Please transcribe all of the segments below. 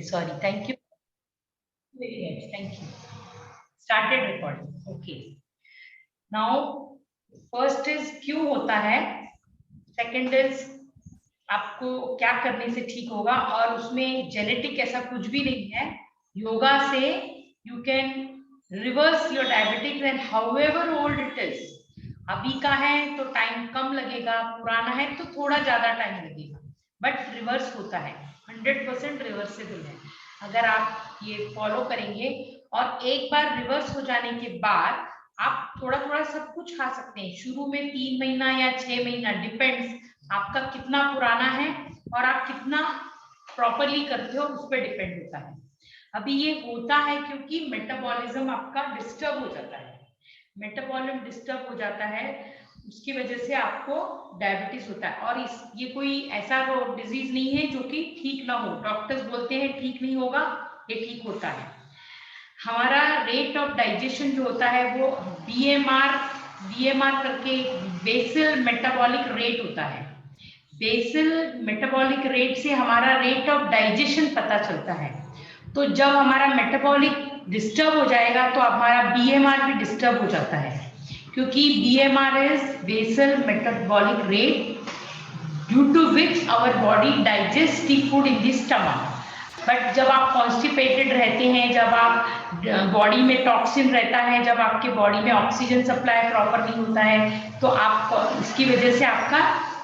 Sorry, thank you very much. Thank you. Started recording. Okay. Now, first is क्यों होता है, second is आपको क्या करने से ठीक होगा, और उसमें जेनेटिक ऐसा कुछ भी नहीं है. योगा से you can reverse your diabetic and however old it is. अभी का है तो टाइम कम लगेगा, पुराना है तो थोड़ा ज्यादा टाइम लगेगा, बट रिवर्स होता है, 100% रिवर्सेबल है अगर आप ये फॉलो करेंगे. और एक बार रिवर्स हो जाने के बाद आप थोड़ा थोड़ा सब कुछ खा सकते हैं. शुरू में 3 महीना या 6 महीना, डिपेंड्स आपका कितना पुराना है और आप कितना प्रॉपरली करते हो उस पर डिपेंड होता है. अभी ये होता है क्योंकि मेटाबॉलिज्म आपका डिस्टर्ब हो जाता है. मेटाबॉलिज्म डिस्टर्ब हो जाता है, उसकी वजह से आपको डायबिटीज होता है. और ये कोई ऐसा डिजीज नहीं है जो कि ठीक ना हो. डॉक्टर्स बोलते हैं ठीक नहीं होगा, ये ठीक होता है. हमारा रेट ऑफ डाइजेशन जो होता है वो बीएमआर करके बेसल मेटाबॉलिक रेट होता है. बेसल मेटाबॉलिक रेट से हमारा रेट ऑफ डाइजेशन पता चलता है. तो जब हमारा मेटाबॉलिक डिस्टर्ब हो जाएगा तो हमारा बीएमआर भी डिस्टर्ब हो जाता है, क्योंकि BMR is basal metabolic rate due to which our body digest the food in the stomach. But जब आप कॉन्स्टिपेटेड रहते हैं, जब आप बॉडी में टॉक्सिन रहता है, जब आपके बॉडी में ऑक्सीजन सप्लाई प्रॉपर नहीं होता है, तो आप इसकी वजह से आपका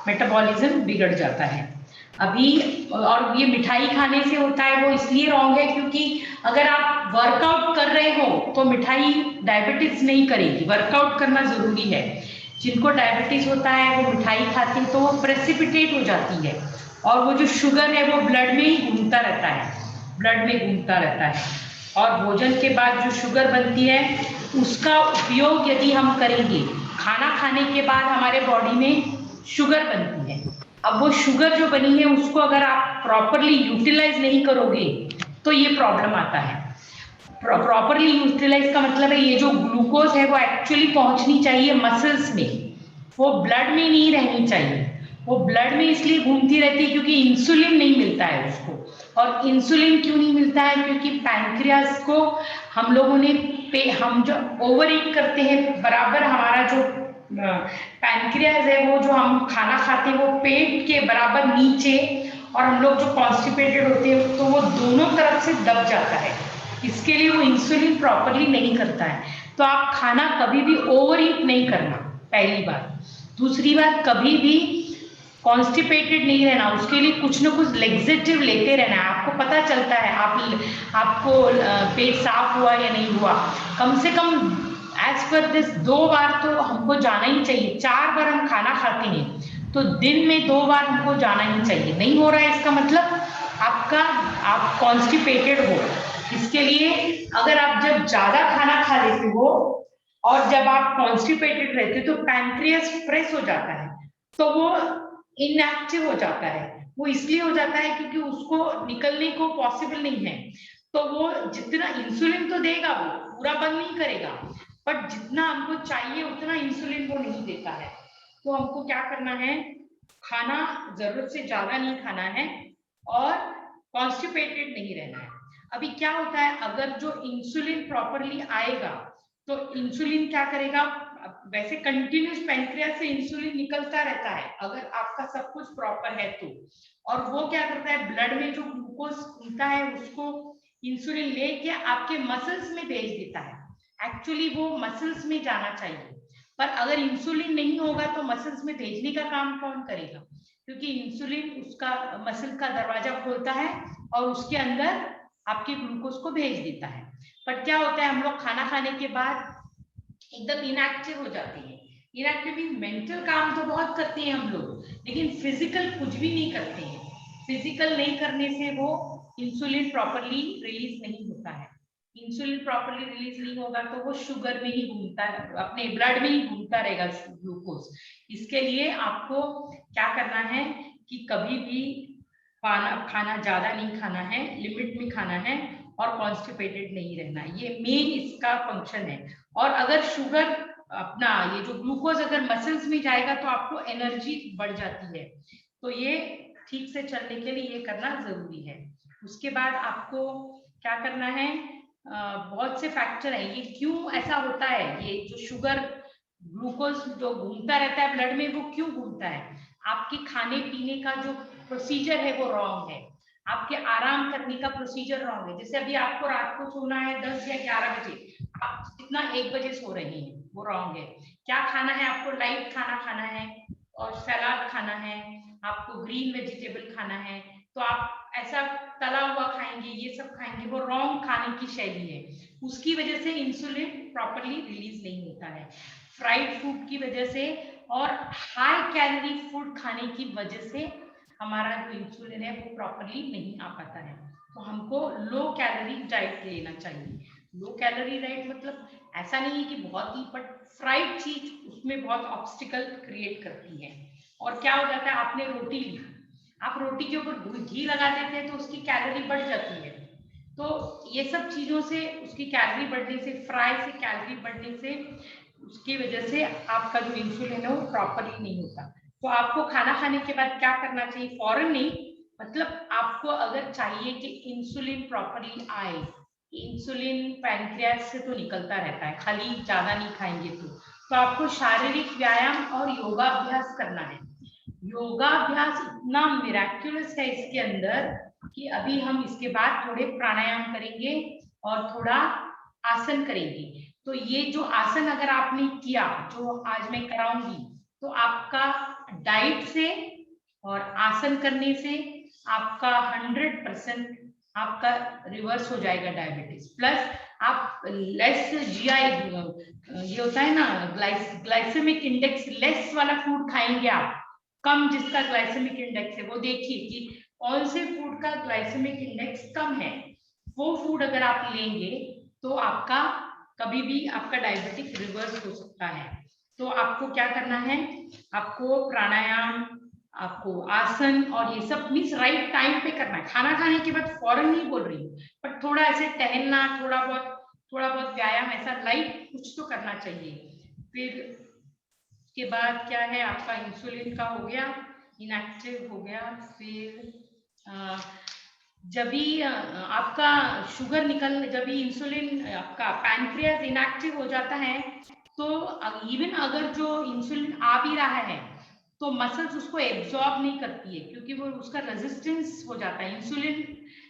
मेटाबॉलिज्म बिगड़ जाता है. अभी और ये मिठाई खाने से होता है, वो इसलिए रॉन्ग है क्योंकि अगर आप वर्कआउट कर रहे हो तो मिठाई डायबिटीज नहीं करेगी. वर्कआउट करना जरूरी है. जिनको डायबिटीज होता है वो मिठाई खाते हैं तो वो प्रेसिपिटेट हो जाती है, और वो जो शुगर है वो ब्लड में ही घूमता रहता है, ब्लड में घूमता रहता है. और भोजन के बाद जो शुगर बनती है उसका उपयोग यदि हम करेंगे, खाना खाने के बाद हमारे बॉडी में शुगर बनती है. अब वो शुगर जो बनी है उसको अगर आप प्रॉपरली यूटिलाइज नहीं करोगे तो ये प्रॉब्लम आता है. प्रॉपरली यूटिलाइज का मतलब है ये जो ग्लूकोज है वो एक्चुअली पहुंचनी चाहिए मसल्स में, वो ब्लड में नहीं रहनी चाहिए. वो ब्लड में इसलिए घूमती रहती है क्योंकि इंसुलिन नहीं मिलता है उसको. और इंसुलिन क्यों नहीं मिलता है? क्योंकि पैंक्रियास को हम लोगों ने हम जो ओवर ईट करते हैं, बराबर हमारा जो पैंक्रियास है वो जो हम खाना खाते हैं वो पेट के बराबर नीचे, और हम लोग जो कॉन्स्टिपेटेड होते हैं तो वो दोनों तरफ से दब जाता है. इसके लिए वो इंसुलिन प्रॉपरली नहीं करता है. तो आप खाना कभी भी ओवर ईट नहीं करना, पहली बात. दूसरी बात, कभी भी कॉन्स्टिपेटेड नहीं रहना, उसके लिए कुछ ना कुछ लेक्सेटिव लेते रहना है. आपको पता चलता है आपको पेट साफ हुआ या नहीं हुआ. कम से कम एज पर दिस 2 बार तो हमको जाना ही चाहिए. 4 बार हम खाना खाते हैं तो दिन में 2 बार हमको जाना ही चाहिए. नहीं हो रहा है इसका मतलब आप कॉन्स्टिपेटेड हो. इसके लिए अगर आप जब ज्यादा खाना खा लेते हो और जब आप कॉन्स्टिपेटेड रहते हो तो पैंक्रियास प्रेस हो जाता है, तो वो इनएक्टिव हो जाता है. वो इसलिए हो जाता है क्योंकि उसको निकलने को पॉसिबल नहीं है. तो वो जितना इंसुलिन तो देगा, वो पूरा बंद नहीं करेगा, बट जितना हमको चाहिए उतना इंसुलिन वो नहीं देता है. तो हमको क्या करना है, खाना जरूरत से ज्यादा नहीं खाना है और कॉन्स्टिपेटेड नहीं रहना है. अभी क्या होता है, अगर जो इंसुलिन प्रॉपरली आएगा तो इंसुलिन क्या करेगा, वैसे कंटिन्यूस पैंक्रियास से इंसुलिन निकलता रहता है अगर आपका सब कुछ प्रॉपर है तो. और वो क्या करता है, ब्लड में जो ग्लूकोज होता है उसको इंसुलिन लेके आपके मसल्स में भेज देता है. एक्चुअली वो मसल्स में जाना चाहिए, पर अगर इंसुलिन नहीं होगा तो मसल्स में भेजने का काम कौन करेगा? क्योंकि इंसुलिन उसका मसल का दरवाजा खोलता है और उसके अंदर आपके ग्लूकोज को भेज देता है. पर क्या होता है, हम लोग खाना खाने के बाद एकदम इनएक्टिव हो जाते हैं. इनएक्टिव मीन मेंटल काम तो बहुत करते हैं हम लोग, लेकिन फिजिकल कुछ भी नहीं करते हैं. फिजिकल नहीं करने से वो इंसुलिन प्रॉपरली रिलीज नहीं होता है. इंसुलिन प्रॉपरली रिलीज नहीं होगा तो वो शुगर में ही घूमता है, अपने ब्लड में ही घूमता रहेगा ग्लूकोज. इसके लिए आपको क्या करना है कि कभी भी खाना ज्यादा नहीं खाना है, लिमिट में खाना है और कॉन्स्टिपेटेड नहीं रहना. ये मेन इसका फंक्शन है. और अगर शुगर अपना ये जो ग्लूकोज अगर मसल्स में जाएगा तो आपको एनर्जी बढ़ जाती है. तो ये ठीक से चलने के लिए ये करना जरूरी है. उसके बाद आपको क्या करना है, बहुत से फैक्टर है, ये क्यों ऐसा होता है, ये जो शुगर ग्लूकोज जो घूमता रहता है ब्लड में, वो क्यों घूमता है, आपके खाने पीने का जो प्रोसीजर है वो रॉन्ग है, आपके आराम करने का प्रोसीजर रॉन्ग है। जैसे अभी आपको रात को सोना है 10 या 11 बजे, आप कितना 1 बजे सो रहे हैं, वो रॉन्ग है। क्या खाना है, आपको लाइट खाना खाना है और सलाद खाना है, आपको ग्रीन वेजिटेबल खाना है, तो आप ऐसा तला हुआ खाएंगे, ये सब खाएंगे, वो रॉन्ग खाने की शैली है। उसकी वजह से इंसुलिन प्रॉपरली रिलीज नहीं होता है, फ्राइड फूड की वजह से और हाई कैलोरी फूड खाने की वजह से हमारा जो इंसुलिन है वो प्रॉपरली नहीं आ पाता है। तो हमको लो कैलोरी डाइट लेना चाहिए। लो कैलोरी डाइट मतलब ऐसा नहीं है कि बहुत ही, बट फ्राइड चीज उसमें बहुत ऑब्स्टिकल क्रिएट करती है। और क्या हो जाता है, आपने रोटी ली, आप रोटी के ऊपर घी लगा देते हैं तो उसकी कैलोरी बढ़ जाती है। तो ये सब चीजों से उसकी कैलोरी बढ़ने से, फ्राई से कैलोरी बढ़ने से, उसकी वजह से आपका जो इंसुलिन है वो प्रॉपरली नहीं होता। तो आपको खाना खाने के बाद क्या करना चाहिए, फौरन नहीं, मतलब आपको अगर चाहिए कि इंसुलिन प्रॉपरली आए, इंसुलिन पैनक्रियास से तो निकलता रहता है, खाली ज्यादा नहीं खाएंगे तो आपको शारीरिक व्यायाम और योगाभ्यास करना है। योगाभ्यास इतना मिराक्युलस है इसके अंदर कि अभी हम इसके बाद थोड़े प्राणायाम करेंगे और थोड़ा आसन करेंगे। तो ये जो आसन अगर आपने किया, जो आज मैं कराऊंगी, तो आपका डाइट से और आसन करने से आपका 100% आपका रिवर्स हो जाएगा डायबिटीज। प्लस आप लेस जीआई, ये होता है ना ग्लाइसेमिक इंडेक्स लेस वाला फूड खाएंगे आप, कम जिसका ग्लाइसेमिक इंडेक्स है, वो देखिए कि कौन से फूड का ग्लाइसेमिक इंडेक्स कम है, वो फूड अगर आप लेंगे तो आपका कभी भी आपका डायबिटिक रिवर्स हो सकता है। तो आपको क्या करना है, आपको प्राणायाम, आपको आसन और ये सब मीन्स राइट टाइम पे करना है। खाना खाने के बाद फौरन नहीं बोल रही हूँ, पर थोड़ा ऐसे टहलना, थोड़ा बहुत व्यायाम, ऐसा लाइट कुछ तो करना चाहिए। फिर के बाद क्या है, आपका इंसुलिन का हो गया, इनएक्टिव हो गया। फिर जब भी आपका शुगर जब भी इंसुलिन, आपका पैनक्रियास इनएक्टिव हो जाता है, तो इवन अगर जो इंसुलिन आ भी रहा है तो मसल्स उसको एब्जॉर्ब नहीं करती है, क्योंकि वो उसका रेजिस्टेंस हो जाता है, इंसुलिन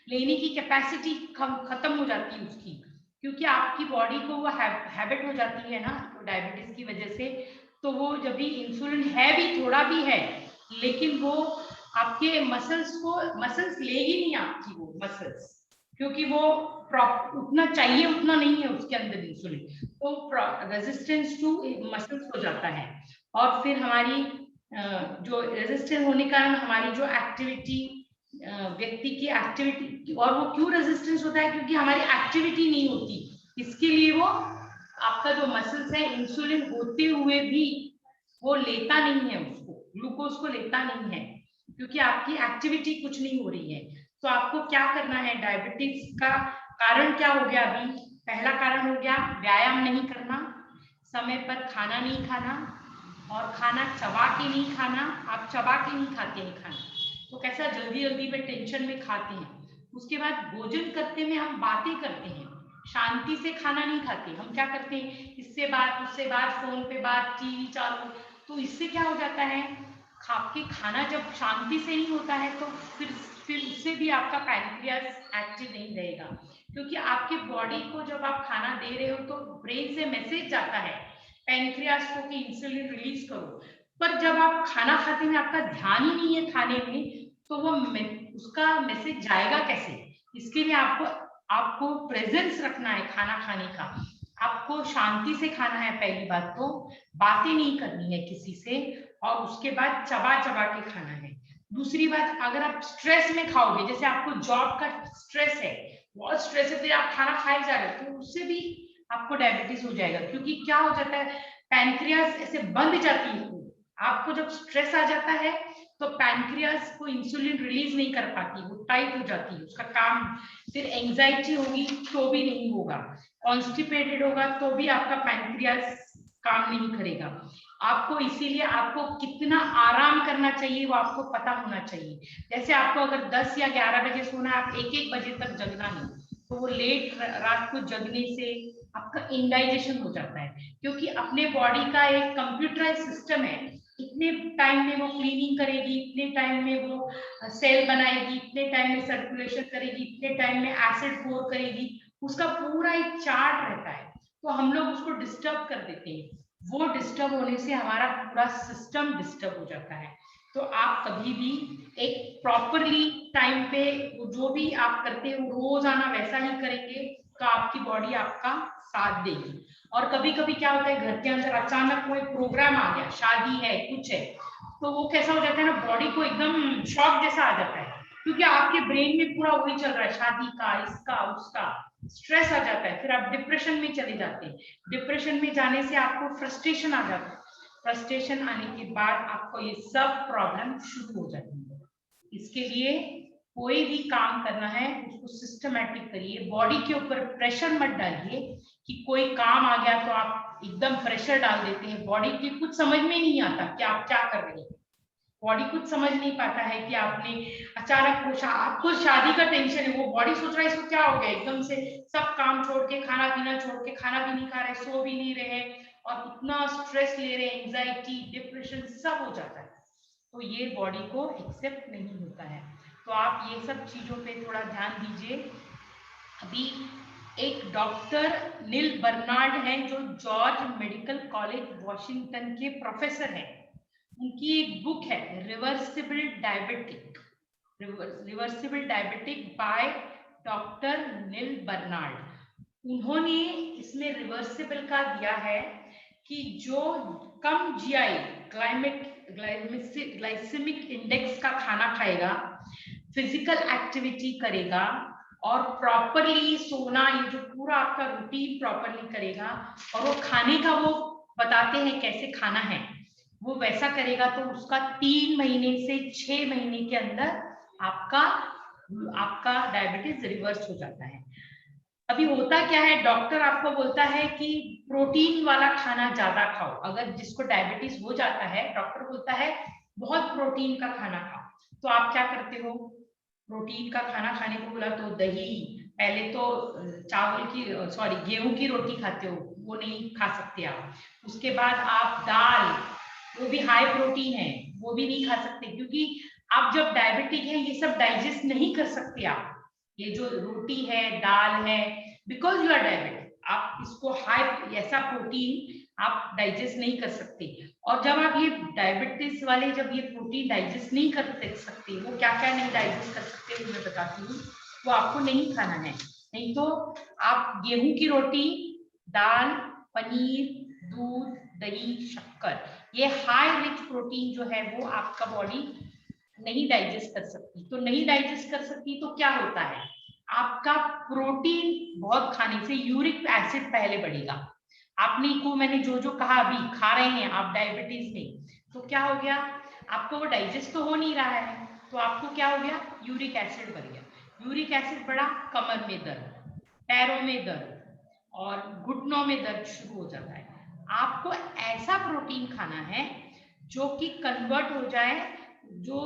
लेने की कैपेसिटी खत्म हो जाती है उसकी, क्योंकि आपकी बॉडी को वो हैबिट हो जाती है ना डायबिटीज की वजह से। तो वो जब भी इंसुलिन है भी, थोड़ा भी है, लेकिन वो आपके मसल्स लेगी नहीं आपकी वो मसल्स, क्योंकि वो उतना चाहिए उतना नहीं है उसके अंदर इंसुलिन, तो रेजिस्टेंस टू मसल्स हो जाता है। और फिर हमारी जो रेजिस्टेंस होने के कारण हमारी जो एक्टिविटी, व्यक्ति की एक्टिविटी, और वो क्यों रेजिस्टेंस होता है, क्योंकि हमारी एक्टिविटी नहीं होती, इसके लिए वो आपका जो मसल्स है इंसुलिन होते हुए भी वो लेता नहीं है, उसको ग्लूकोज को लेता नहीं है, क्योंकि आपकी एक्टिविटी कुछ नहीं हो रही है। तो आपको क्या करना है, डायबिटीज का कारण क्या हो गया, अभी पहला कारण हो गया व्यायाम नहीं करना, समय पर खाना नहीं खाना, और खाना चबा के नहीं खाना, आप चबा के नहीं खाते हैं खाना, तो कैसा जल्दी जल्दी में टेंशन में खाते हैं। उसके बाद भोजन करते में हम बातें करते हैं, शांति से खाना नहीं खाते, हम क्या करते हैं, इससे बात उससे बात, फोन पे बात, टीवी चालू, तो इससे क्या हो जाता है, आपके खाना जब शांति से नहीं होता है तो फिर उससे भी आपका पैनक्रियास एक्टिव नहीं रहेगा, क्योंकि आपके बॉडी को जब आप खाना दे रहे हो तो ब्रेन से मैसेज जाता है पैनक्रियास को कि इंसुलिन रिलीज करो, पर जब आप खाना खाते हैं आपका ध्यान ही नहीं है खाने में, तो वो उसका मैसेज जाएगा कैसे। इसके लिए आपको प्रेजेंस रखना है खाना खाने का, आपको शांति से खाना है, पहली बात तो बातें नहीं करनी है किसी से, और उसके बाद चबा चबा के खाना है। दूसरी बात, अगर आप स्ट्रेस में खाओगे, जैसे आपको जॉब का स्ट्रेस है, बहुत स्ट्रेस है, फिर आप खाना खाए जा रहे हो, तो उससे भी आपको डायबिटीज हो जाएगा, क्योंकि क्या हो जाता है, पैनक्रियास ऐसे बंद जाती है, आपको जब स्ट्रेस आ जाता है तो पैनक्रियास को इंसुलिन रिलीज नहीं कर पाती, वो टाइट हो जाती है उसका काम, फिर एंजाइटी होगी तो भी नहीं होगा, कॉन्स्टिपेटेड होगा तो भी आपका पैनक्रियास काम नहीं करेगा। आपको इसीलिए आपको कितना आराम करना चाहिए वो आपको पता होना चाहिए। जैसे आपको अगर 10 या 11 बजे सोना है, आप 1-1 बजे तक जगना नहीं, तो वो लेट रात को जगने से आपका इंडाइजेशन हो जाता है, क्योंकि अपने बॉडी का एक कंप्यूटराइज सिस्टम है। इतने टाइम में वो क्लीनिंग करेगी, इतने टाइम में वो सेल बनाएगी, इतने टाइम में सर्कुलेशन करेगी, इतने टाइम में एसिड पोर करेगी, उसका पूरा एक चार्ट रहता है। तो हम लोग उसको डिस्टर्ब कर देते हैं, वो डिस्टर्ब होने से हमारा पूरा सिस्टम डिस्टर्ब हो जाता है। तो आप कभी भी एक प्रॉपरली टाइम पे जो भी आप करते हो रोजाना वैसा ही करेंगे तो आपकी बॉडी आपका साथ देगी। और कभी कभी क्या होता है, घर के अंदर अचानक कोई प्रोग्राम आ गया, शादी है, कुछ है, तो वो कैसा हो जाता है ना, बॉडी को एकदम शॉक जैसा आ जाता है, क्योंकि आपके ब्रेन में पूरा वही चल रहा है, शादी का, इसका, उसका, स्ट्रेस आ जाता है। फिर आप डिप्रेशन में चले जाते हैं, डिप्रेशन में जाने से आपको फ्रस्ट्रेशन आ जाता है, फ्रस्ट्रेशन आने के बाद आपको ये सब प्रॉब्लम शुरू हो जाती है। इसके लिए कोई भी काम करना है उसको सिस्टमैटिक करिए, बॉडी के ऊपर प्रेशर मत डालिए कि कोई काम आ गया तो आप एकदम प्रेशर डाल देते हैं। बॉडी की कुछ समझ में नहीं आता कि आप क्या कर रहे हैं, बॉडी कुछ समझ नहीं पाता है कि आपने अचानक आपको शादी का टेंशन है, वो बॉडी सोच रहा है इसको क्या हो गया, एकदम से सब काम छोड़ के, खाना पीना छोड़ के, खाना भी नहीं खा रहे, सो भी नहीं रहे और इतना स्ट्रेस ले रहे, एंजाइटी, डिप्रेशन सब हो जाता है। तो ये बॉडी को एक्सेप्ट नहीं होता है। तो आप ये सब चीजों पे थोड़ा ध्यान दीजिए। अभी एक डॉक्टर नील बर्नार्ड हैं जो जॉर्ज मेडिकल कॉलेज वॉशिंगटन के प्रोफेसर हैं, उनकी एक बुक है reversible diabetic, reversible diabetic by doctor Neil Bernard. उन्होंने इसमें रिवर्सिबल का दिया है कि जो कम जीआई ग्लाइसेमिक इंडेक्स का खाना खाएगा, फिजिकल एक्टिविटी करेगा और प्रॉपरली सोना, ये जो पूरा आपका रूटीन प्रॉपरली करेगा, और वो खाने का वो बताते हैं कैसे खाना है, वो वैसा करेगा, तो उसका 3 महीने से 6 महीने के अंदर आपका डायबिटीज रिवर्स हो जाता है। अभी होता क्या है, डॉक्टर आपको बोलता है कि प्रोटीन वाला खाना ज्यादा खाओ। अगर जिसको डायबिटीज हो जाता है, डॉक्टर बोलता है बहुत प्रोटीन का खाना खाओ, तो आप क्या करते हो, प्रोटीन का खाना खाने को बोला तो दही, पहले तो गेहूं की रोटी खाते हो, वो नहीं खा सकते आप। उसके बाद आप दाल, वो भी हाई प्रोटीन है, वो भी नहीं खा सकते, क्योंकि आप जब डायबिटिक है ये सब डाइजेस्ट नहीं कर सकते आप, ये जो रोटी है, दाल है, बिकॉज यू आर डायबिटिक, आप इसको हाई ऐसा प्रोटीन आप डाइजेस्ट नहीं कर सकते। और जब आप ये डायबिटीज वाले जब ये प्रोटीन डाइजेस्ट नहीं कर सकते, वो क्या क्या नहीं डाइजेस्ट कर सकते वो मैं बताती हूँ, वो आपको नहीं खाना है। नहीं तो आप गेहूं की रोटी, दाल, पनीर, दूध, दही, शक्कर, ये हाई रिच प्रोटीन जो है वो आपका बॉडी नहीं डाइजेस्ट कर सकती। तो नहीं डाइजेस्ट कर सकती तो क्या होता है, आपका प्रोटीन बहुत खाने से यूरिक एसिड पहले बढ़ेगा। आपने को मैंने जो जो कहा अभी खा रहे हैं आप डायबिटीज में, तो क्या हो गया, आपको वो डाइजेस्ट तो हो नहीं रहा है, तो आपको क्या हो गया, यूरिक एसिड बढ़ गया। यूरिक एसिड बढ़ा, कमर में दर्द, पैरों में दर्द और घुटनों में दर्द शुरू हो जाता है। आपको ऐसा प्रोटीन खाना है जो कि कन्वर्ट हो जाए, जो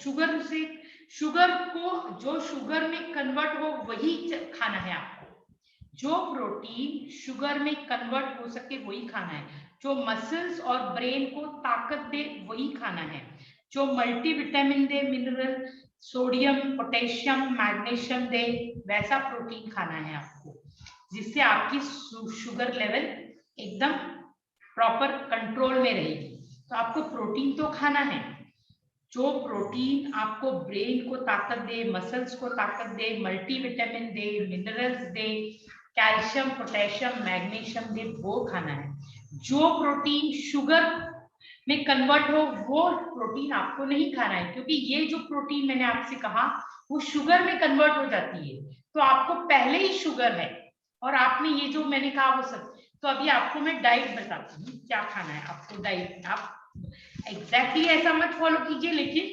शुगर से, शुगर को जो शुगर में कन्वर्ट हो वही खाना है आपको। जो प्रोटीन शुगर में कन्वर्ट हो सके वही खाना है, जो मसल्स और ब्रेन को ताकत दे वही खाना है, जो मल्टीविटामिन दे, मिनरल, सोडियम, पोटेशियम, मैग्नीशियम दे, वैसा प्रोटीन खाना है आपको, जिससे आपकी शुगर लेवल एकदम प्रॉपर कंट्रोल में रहेगी। तो आपको प्रोटीन तो खाना है, जो प्रोटीन आपको ब्रेन को ताकत दे, मसल्स को ताकत दे, मल्टीविटामिन दे, मिनरल्स दे, कैल्शियम, पोटेशियम, मैग्नीशियम दे, वो खाना है। जो प्रोटीन शुगर में कन्वर्ट हो वो प्रोटीन आपको नहीं खाना है, क्योंकि ये जो प्रोटीन मैंने आपसे कहा वो शुगर में कन्वर्ट हो जाती है, तो आपको पहले ही शुगर है और आपने ये जो मैंने कहा वो सब। तो अभी आपको मैं डाइट बताती हूँ क्या खाना है आपको। डाइट आप एग्जैक्टली ऐसा मत फॉलो कीजिए, लेकिन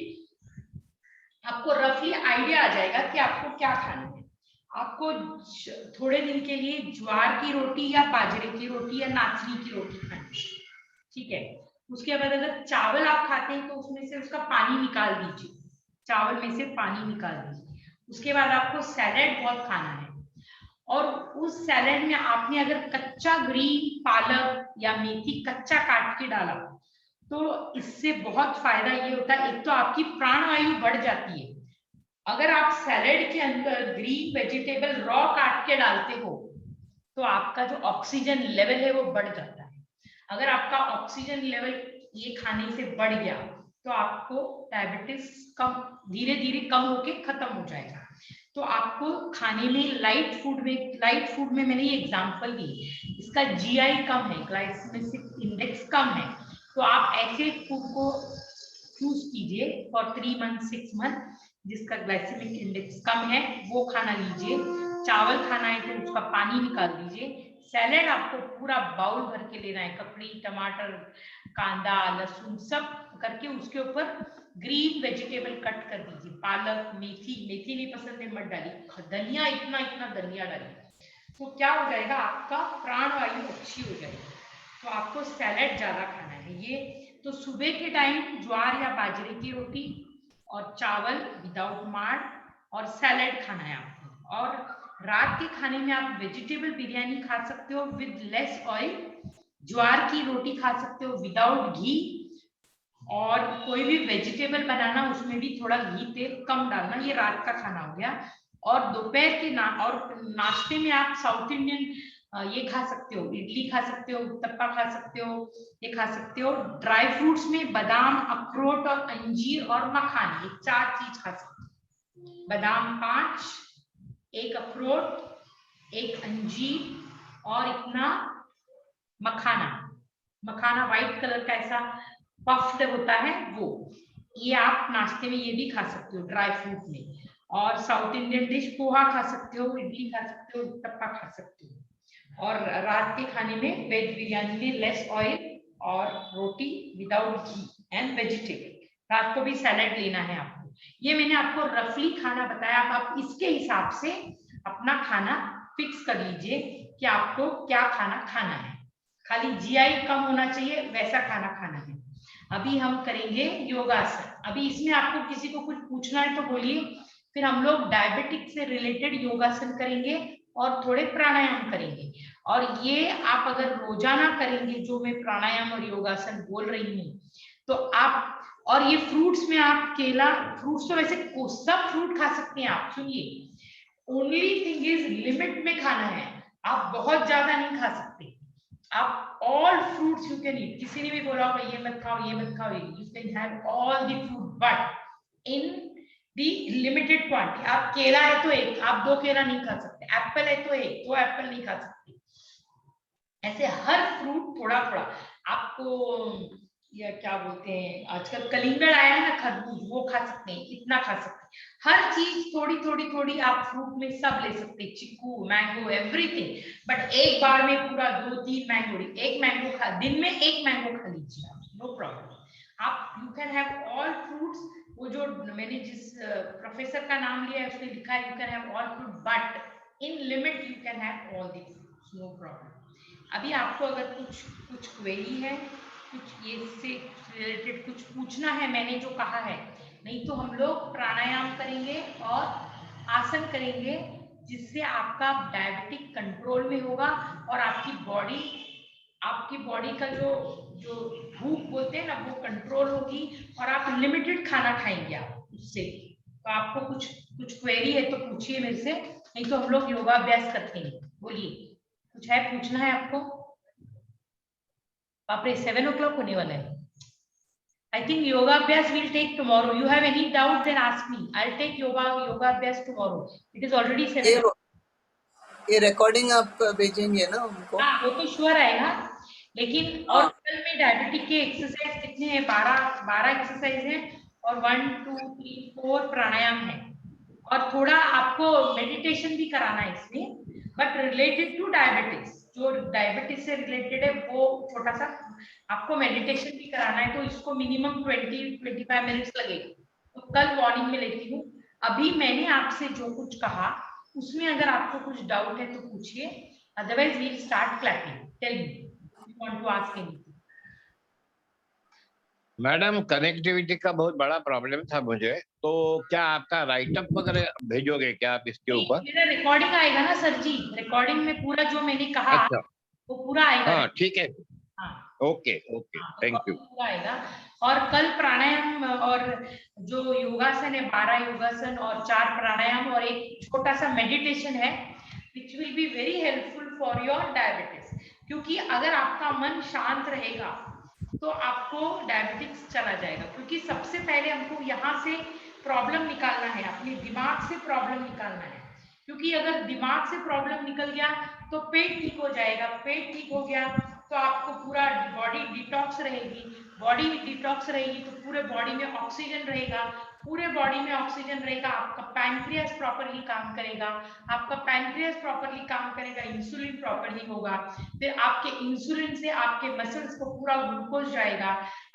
आपको रफली आइडिया आ जाएगा कि आपको क्या खाना है। आपको थोड़े दिन के लिए ज्वार की रोटी या बाजरे की रोटी या नाचनी की रोटी खानी, ठीक है। उसके बाद अगर चावल आप खाते हैं तो उसमें से उसका पानी निकाल दीजिए, चावल में से पानी निकाल दीजिए। उसके बाद आपको सैलेड बहुत खाना है, और उस सैलेड में आपने अगर कच्चा ग्रीन पालक या मेथी कच्चा काट के डाला तो इससे बहुत फायदा ये होता है, एक तो आपकी प्राणवायु बढ़ जाती है। अगर आप सैलेड के अंदर ग्रीन वेजिटेबल रॉ काट के डालते हो तो आपका जो ऑक्सीजन लेवल है वो बढ़ जाता है। अगर आपका ऑक्सीजन लेवल ये खाने से बढ़ गया तो आपको डायबिटीज कम धीरे धीरे कम होके खत्म हो जाएगा। तो आपको खाने में लाइट फूड में मैंने ये एग्जांपल दी, इसका जीआई कम है, ग्लाइसेमिक इंडेक्स कम है, तो आप ऐसे फूड को चूज कीजिए फॉर 3 मंथ 6 मंथ जिसका ग्लाइसेमिक इंडेक्स कम है, वो खाना लीजिए। चावल खाना है तो उसका पानी निकाल दीजिए। सैलेड आपको पूरा बाउल भर के लेना है, ककड़ी टमाटर कांदा लहसुन सब करके, उसके ऊपर ग्रीन वेजिटेबल कट कर दीजिए, पालक मेथी नहीं पसंद है मत डालिए, धनिया इतना इतना धनिया डालिए, तो क्या हो जाएगा आपका प्राणवायु अच्छी हो जाएगी। तो आपको सैलेड ज्यादा खाना है। ये तो सुबह के टाइम ज्वार या बाजरे की रोटी और चावल विदाउट माड़ और सैलेड खाना है आपको। और रात के खाने में आप वेजिटेबल बिरयानी खा सकते हो विद लेस ऑयल, ज्वार की रोटी खा सकते हो विदाउट घी, और कोई भी वेजिटेबल बनाना उसमें भी थोड़ा घी तेल कम डालना। ये रात का खाना हो गया। और दोपहर के और नाश्ते में आप साउथ इंडियन ये खा सकते हो, इडली खा सकते हो, उत्तप्पा खा सकते हो, ये खा सकते हो। ड्राई फ्रूट्स में बादाम अखरोट और अंजीर और मखान, ये 4 चीज खा सकते हो। बादाम 5, 1 अखरोट, 1 अंजीर और इतना मखाना व्हाइट कलर का ऐसा पफ्ड होता है वो, ये आप नाश्ते में ये भी खा सकते हो ड्राई फ्रूट में। और साउथ इंडियन डिश पोहा खा सकते हो, इडली खा सकते हो, उत्तप्पा खा सकते हो। और रात के खाने में वेज बिरयानी में लेस ऑयल और रोटी विदाउट घी एंड वेजिटेबल। रात को भी सैलेड लेना है आपको। ये मैंने आपको रफली खाना बताया, आप इसके हिसाब से अपना खाना फिक्स कर लीजिए कि आपको क्या खाना है। खाली जीआई कम होना चाहिए वैसा खाना खाना है। अभी हम करेंगे योगासन। अभी इसमें आपको किसी को कुछ पूछना है तो बोलिए, फिर हम लोग डायबिटिक से रिलेटेड योगासन करेंगे और थोड़े प्राणायाम करेंगे। और ये आप अगर रोजाना करेंगे जो मैं प्राणायाम और योगासन बोल रही हूँ तो आप, और ये फ्रूट्स में आप केला, फ्रूट्स तो वैसे सब फ्रूट खा सकते हैं आप, सुनिए, ओनली थिंग इज लिमिट में खाना है, आप बहुत ज्यादा नहीं खा सकते। आप all fruits you can eat, किसी ने भी बोला होगा ये मत खाओ ये मत खाओ, you can have all the fruit but in the limited quantity. आप केला है तो 1, आप 2 केला नहीं खा सकते, एप्पल है तो 1, 2 एप्पल नहीं खा सकते। ऐसे हर फ्रूट थोड़ा थोड़ा आपको, या क्या बोलते हैं आजकल कलिंगड़ आया है ना खरबूज, वो खा सकते हैं, इतना खा सकते हैं। हर चीज थोड़ी थोड़ी थोड़ी आप फ्रूट में सब ले सकते हैं, चिक्कू मैंगो एवरीथिंग, बट एक बार में पूरा 2-3 मैंगो, एक मैंगो खा, दिन में 1 मैंगो खा लीजिए आप, नो प्रॉब्लम। आप you can have all fruits. वो जो मैंने जिस प्रोफेसर का नाम लिया है उसने लिखा है you can have all fruit but in limit you can have all the fruits, no problem. अभी आपको अगर कुछ क्वेरी है, कुछ ये से रिलेटेड कुछ पूछना है मैंने जो कहा है, नहीं तो हम लोग प्राणायाम करेंगे और आसन करेंगे जिससे आपका डायबिटिक कंट्रोल में होगा और आपकी बॉडी का जो जो भूख बोलते हैं ना वो कंट्रोल होगी और आप लिमिटेड खाना खाएंगे आप उससे। तो आपको कुछ क्वेरी है तो पूछिए मेरे से, नहीं तो हम लोग योगाभ्यास करते हैं। बोलिए, कुछ है पूछना है आपको? बाप रे 7 o'clock होने वाला है। I think yoga abhyas will take tomorrow. You have any doubt then ask me. I'll take yoga abhyas tomorrow. It is already 7. ये रिकॉर्डिंग आप भेजेंगे ना हमको? हाँ वो तो श्योर आएगा, लेकिन और कल में डायबिटिक के एक्सरसाइज कितने हैं? 12 एक्सरसाइज हैं और 1 2 3 4 प्राणायाम है और थोड़ा आपको मेडिटेशन भी कराना है इसमें, बट रिलेटेड टू डायबिटिक्स, जो डायबिटीज से रिलेटेड है वो छोटा सा आपको मेडिटेशन भी कराना है। तो इसको मिनिमम 20-25 मिनट्स लगेगा। तो कल मॉर्निंग में लेती हूँ। अभी मैंने आपसे जो कुछ कहा उसमें अगर आपको कुछ डाउट है तो पूछिए, otherwise we will start clapping. Tell me, you want to ask anything? Madam connectivity का बहुत बड़ा प्रॉब्लम था मुझे, तो क्या आपका राइटअप वगैरह भेजोगे क्या आप इसके ऊपर? मेरा रिकॉर्डिंग आएगा ना सर जी, रिकॉर्डिंग में पूरा जो मैंने कहा अच्छा, वो पूरा आएगा। हाँ ठीक है, हाँ ओके ओके, थैंक यू। पूरा आएगा। और कल प्राणायाम और जो योगासन है, 12 योगासन और 4 प्राणायाम और एक छोटा सा मेडिटेशन है, which will be very helpful for your diabetes. क्योंकि अगर आपका मन शांत रहेगा तो आपको डायबिटिक्स चला जाएगा। क्योंकि सबसे पहले हमको यहाँ से प्रॉब्लम निकालना है, अपने दिमाग से प्रॉब्लम निकालना है। क्योंकि अगर दिमाग से प्रॉब्लम निकल गया तो पेट ठीक हो जाएगा, पेट ठीक हो गया तो आपको पूरा बॉडी डिटॉक्स रहेगी, बॉडी डिटॉक्स रहेगी तो पूरे बॉडी में ऑक्सीजन रहेगा, पूरे बॉडी में ऑक्सीजन रहेगा, आपका पैंक्रियास प्रॉपरली काम करेगा, आपका पैंक्रियास प्रॉपरली काम करेगा, इंसुलिन प्रॉपरली होगा, फिर आपके इंसुलिन से आपके मसल्स को पूरा ग्लूकोज जाएगा,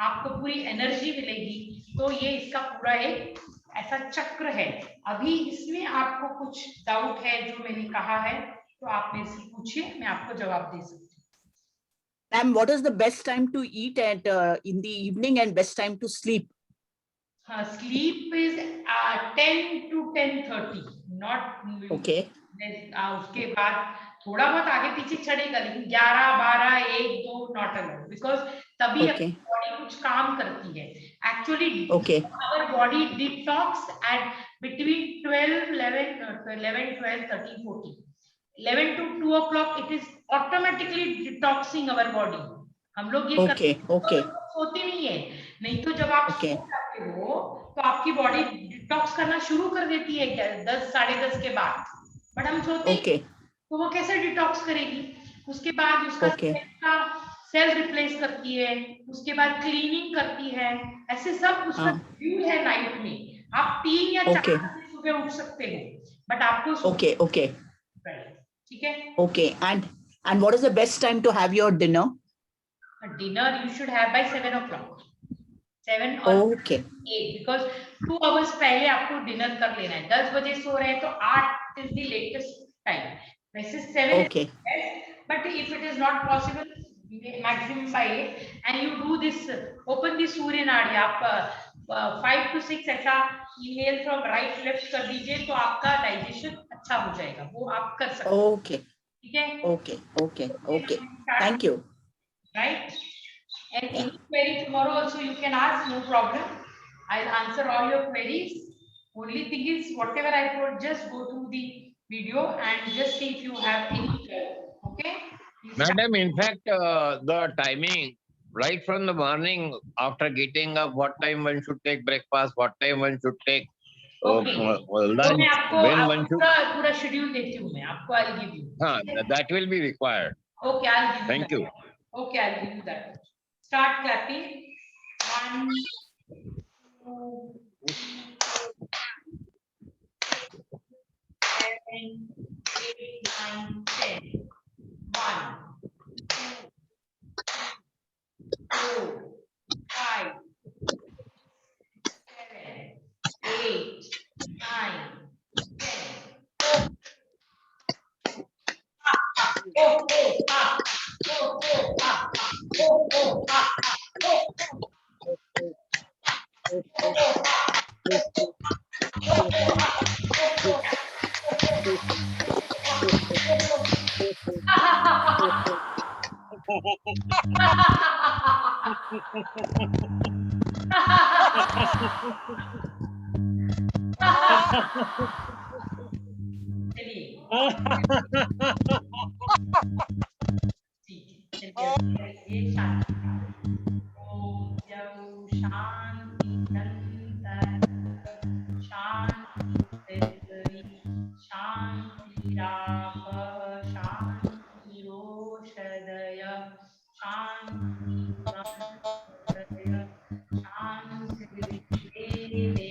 आपको पूरी एनर्जी मिलेगी। तो ये इसका पूरा एक ऐसा चक्र है। अभी इसमें आपको कुछ डाउट है जो मैंने कहा है तो आप मेरे से पूछिए, मैं आपको जवाब दे सकती हूँ। Ma'am, what is the best time to eat at in the evening and best time to sleep? Sleep is 10 to 10:30, not Okay. उसके बाद थोड़ा बहुत आगे पीछे चढ़ेगा, लेकिन 11, 12, 1, 2 नॉट अलाउड, बिकॉज तभी Okay. बॉडी कुछ काम करती है actually. Okay. our body detox at between 12, 11, 11, 12, 13, 14, 11 to 2 o'clock it is automatically detoxing our body। हम लोग ये Okay. Okay. सोते नहीं है, नहीं तो जब आप Okay. सो जाते हो तो आपकी बॉडी डिटॉक्स करना शुरू कर देती है 10, 10:30 के बाद, बट हम सोते Okay. तो वो कैसे डिटॉक्स करेगी? उसके बाद उसका Okay. सेल रिप्लेस करती है, उसके बाद क्लीनिंग करती है, ऐसे सब उसका शेड्यूल है नाइट में। आप 3 या 4 बजे सुबह उठ सकते हो, बट आपको Okay. Okay. ठीक है। Okay. And what is the best time to have your dinner? Dinner you should have by 7 o'clock, 7 or Okay. 8, because 2 hours पहले आपको डिनर कर लेना है। 10 बजे सो रहे हैं तो 8 is the latest time, वैसे 7 Okay. is best, but if it is not possible maximum by 8 and you do this, open the सूर्य नाड़ी, आप 5 to 6 ऐसा inhale from right left कर दीजिए तो आपका डाइजेशन अच्छा हो जाएगा, वो आप कर सकते हैं। Okay. ठीक है, Okay. Okay. Okay. Thank you. right? And any query tomorrow also you can ask, no problem. I'll answer all your queries. Only thing is, whatever I told, just go through the video and just see if you have any doubt. Okay? Madam, in fact, the timing right from the morning after getting up, what time one should take breakfast, what time one should take Okay. lunch, मैं आपको when one should. पूरा schedule देती हूँ मैं आपको, I'll give you. हाँ, that will be required. Okay, I'll give you. Thank that. you. Okay, I'll give you that. Start clapping. 1, 2, 3, 7, 8, 9, 10. 1, 2, 5, 7, 8, 9, 10. Oh, oh, ah. Oh, oh, ah. Oh, oh, ah. Oh, चलिए शांति, ओम शांति शांति शांति रोषदय शांति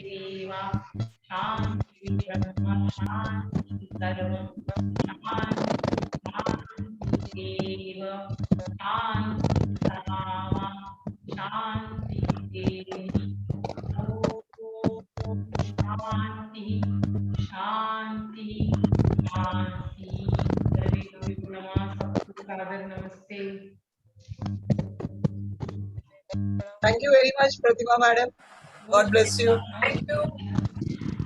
देवा शांति ब्रह्म शांति सर्व शांति देव शांति सनामा शांति देवी शांति शांति Namaste. Thank you very much, Pratima madam. God bless you. Thank you.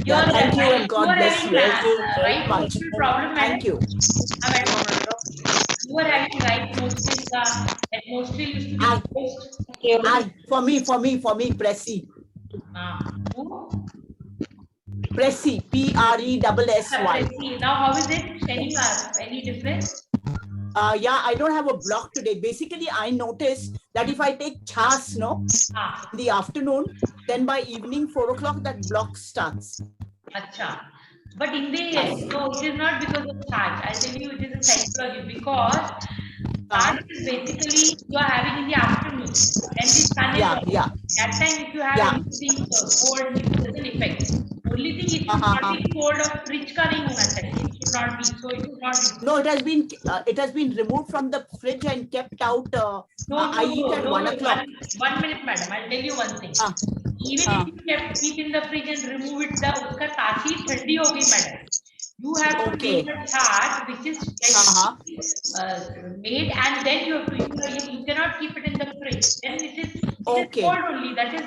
Yeah, thank you and You God are bless having you. Thank you very right much. nostril problem, madam. Thank you. Madam. You are having right nostril. That nostril used to be closed. For me, Pressy. Who? Pressy, Pressy. Now, how is it? Shanivar, any difference? Yeah, I don't have a block today. Basically, I noticed that if I take chas, no, in the afternoon, then by evening 4 o'clock that block starts. Acha. But in the no, it is not because of charge. I'll tell you, it is a psychology because charge is basically you are having in the afternoon. Then the sun is on. Yeah. That time, if you have anything cold, it doesn't affect. Only thing it should not be cold or fridge ka nahi hona chahiye. It should not be. So it should not be. No, it has been removed from the fridge and kept out. I eat at 1 o'clock. 1 minute, madam. I'll tell you one thing. Even if you keep in the fridge and remove it, the uska taasi thandi ho gayi, madam. You have to make a chart which is made, and then you have to. You cannot keep it in the fridge. Then it is cold only. That is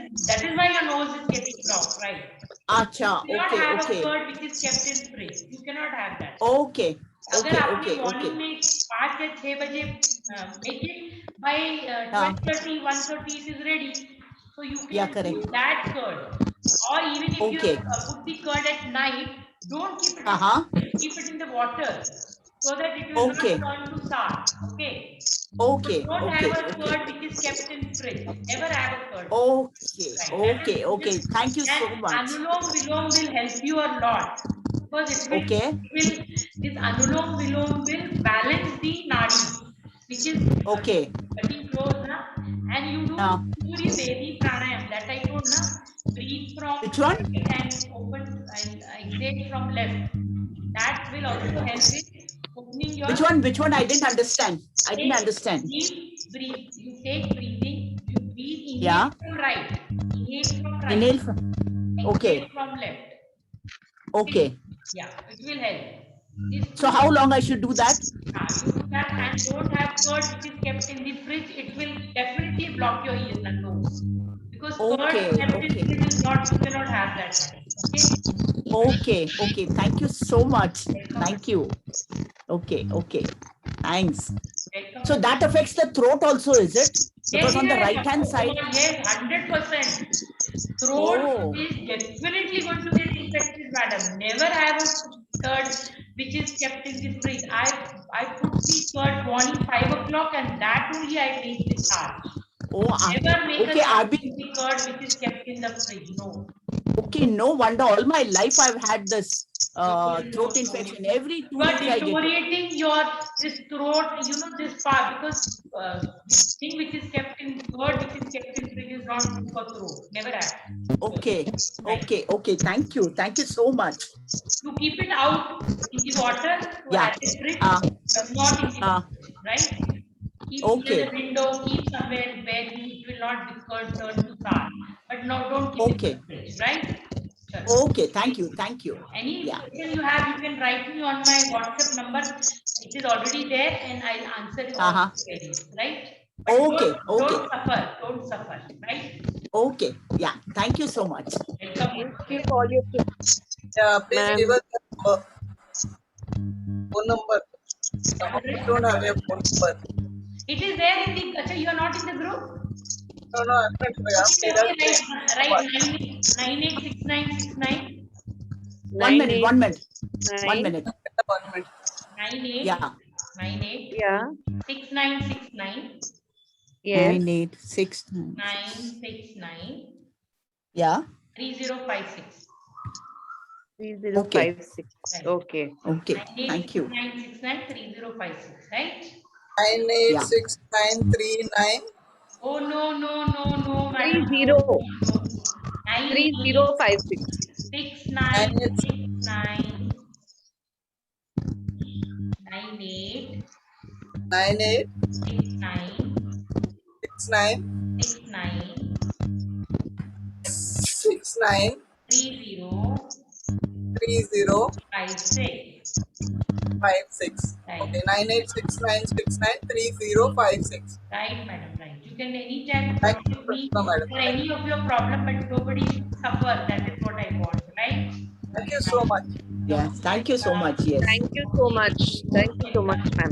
why your nose is getting blocked, right? Acha. You cannot have a curd which is kept in fridge. You cannot have that. Okay. अगर आपने morning में 5 या 6 बजे make it by 12:30, 1:30 it is ready. So you can use that curd. Or even if you put the curd at night, don't keep it. Keep it in the water so that it will not turn to sour. Okay. Okay. So don't have a curd which is kept in fridge. Never have a curd. Okay. Thank you so much. Anulom Vilom will help you a lot. Because this Anulom Vilom will balance the nadi, which is getting close, na? And you do Surya Devi Pranayam that I told, na? Breathe from right and open and exhale from left. That will also help with opening your. Which one? I didn't understand. Deep breathe. You take breathing. You breathe. Inhale from right. Inhale from right. Exhale from left. Okay. Yeah, it will help. So how long I should do that? You do that and don't have curd which is kept in the fridge. It will definitely block your ears and nose. Because curd kept in fridge is not, you cannot have that. Okay. Thank you so much. Thank you. Okay. Thanks. So that affects the throat also, is it? Because on the right hand side. Yes, 100%. Throat is definitely going to get infected, madam. Never have a curd which is kept in the fridge. I put the curd morning 5 o'clock and that only I take the charge. Never make a curd which is kept in the fridge. No. Okay, no wonder all my life I've had this throat infection. Every 2 weeks I get it. Deteriorating your this throat, this part, because thing which is kept in curd, which is kept in fridge is not good for throat. Never have. Okay. Thank you so much. You keep it out in the water at the fridge, not in the right? Keep in the window, keep somewhere where it will not be curd turn to sour. But no, don't keep it in the fridge, right? Okay, thank you. Any question you have, you can write me on my WhatsApp number. It is already there and I'll answer you all queries, right? But don't suffer, right? Okay, yeah, thank you so much. Welcome. Yeah, please give us the phone number. Some of you don't have your phone number. It is there in the, you are not in the group? No, I'm not. Right, 986969. 1 minute. 98. Yeah. 6969. Yes. 969. Yeah. 3056. 3056. Okay. Thank you. 969 3056, right? 986939. Oh no, madam. 3056. 6969 98 98 69 69 30 30 56. 56. Right. Okay, 9869693056. Right, madam, right. You can anytime Thank you, contact me Pratima madam. for any of your problem, but nobody should suffer. That is what I want, right? Thank you so much. Yes, thank you so much. Yes. Thank you so much. Thank you so much, ma'am.